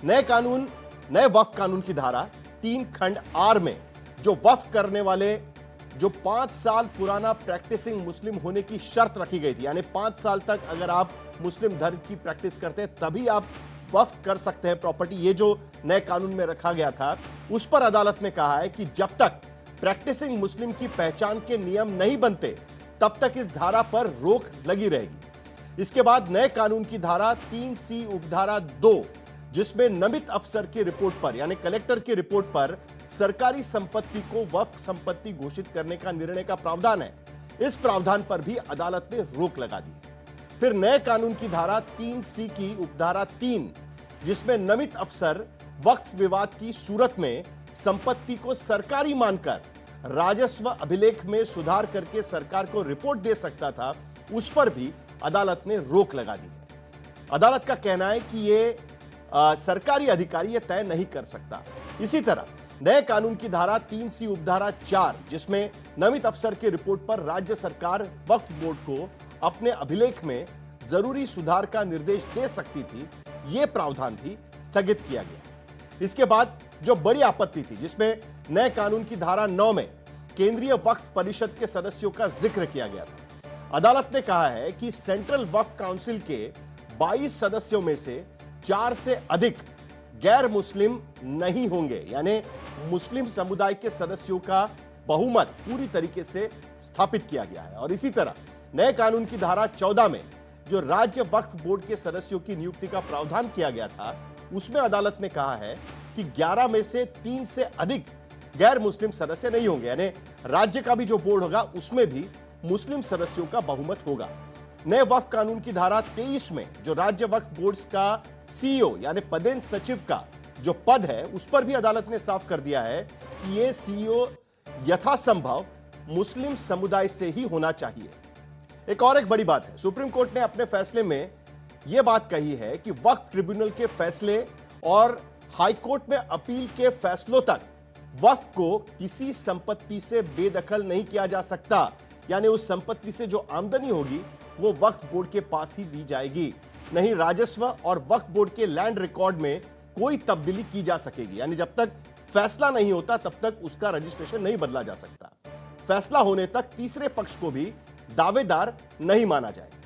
नए कानून, नए वक्फ कानून की धारा 3 खंड आर में जो वक्फ करने वाले जो 5 साल पुराना प्रैक्टिसिंग मुस्लिम होने की शर्त रखी गई थी, यानी 5 साल तक अगर आप मुस्लिम धर्म की प्रैक्टिस करते हैं तभी आप वक्फ कर सकते हैं प्रॉपर्टी, ये जो नए कानून में रखा गया था, उस पर अदालत ने कहा है कि जब तक प्रैक्टिसिंग मुस्लिम की पहचान के नियम नहीं बनते तब तक इस धारा पर रोक लगी रहेगी। इसके बाद नए कानून की धारा 3C उपधारा 2, जिसमें नामित अफसर की रिपोर्ट पर यानी कलेक्टर की रिपोर्ट पर सरकारी संपत्ति को वक्फ संपत्ति घोषित करने का निर्णय का प्रावधान है, इस प्रावधान पर भी अदालत ने रोक लगा दी। फिर नए कानून की धारा 3C की उपधारा 3, जिसमें नामित अफसर वक्फ विवाद की सूरत में संपत्ति को सरकारी मानकर राजस्व अभिलेख में सुधार करके सरकार को रिपोर्ट दे सकता था, उस पर भी अदालत ने रोक लगा दी है। अदालत का कहना है कि ये सरकारी अधिकारी ये तय नहीं कर सकता। इसी तरह नए कानून की धारा 3C उपधारा 4, जिसमें नामित अफसर की रिपोर्ट पर राज्य सरकार वक्फ बोर्ड को अपने अभिलेख में जरूरी सुधार का निर्देश दे सकती थी, यह प्रावधान भी स्थगित किया गया। इसके बाद जो बड़ी आपत्ति थी, जिसमें नए कानून की धारा 9 में केंद्रीय वक्फ परिषद के सदस्यों का जिक्र किया गया था। अदालत ने कहा है कि सेंट्रल वक्फ काउंसिल के 22 सदस्यों में से 4 से अधिक गैर मुस्लिम नहीं होंगे, यानी मुस्लिम समुदाय के सदस्यों का बहुमत पूरी तरीके से स्थापित किया गया है। और इसी तरह नए कानून की धारा 14 में जो राज्य वक्फ बोर्ड के सदस्यों की नियुक्ति का प्रावधान किया गया था, उसमें अदालत ने कहा है कि 11 में से 3 से अधिक गैर मुस्लिम सदस्य नहीं होंगे, यानी राज्य का भी जो बोर्ड होगा उसमें भी मुस्लिम सदस्यों का बहुमत होगा। नए वक्फ कानून की धारा 23 में जो राज्य वक्फ बोर्ड का सीईओ यानी पदेन सचिव का जो पद है, उस पर भी अदालत ने साफ कर दिया है कि यह सीईओ यथासंभव मुस्लिम समुदाय से ही होना चाहिए। एक बड़ी बात है, सुप्रीम कोर्ट ने अपने फैसले में यह बात कही है कि वक्फ ट्रिब्यूनल के फैसले और हाईकोर्ट में अपील के फैसलों तक वक्फ को किसी संपत्ति से बेदखल नहीं किया जा सकता, यानी उस संपत्ति से जो आमदनी होगी वो वक्फ बोर्ड के पास ही दी जाएगी, नहीं राजस्व और वक्फ बोर्ड के लैंड रिकॉर्ड में कोई तब्दीली की जा सकेगी। यानी जब तक फैसला नहीं होता तब तक उसका रजिस्ट्रेशन नहीं बदला जा सकता। फैसला होने तक तीसरे पक्ष को भी दावेदार नहीं माना जाएगा।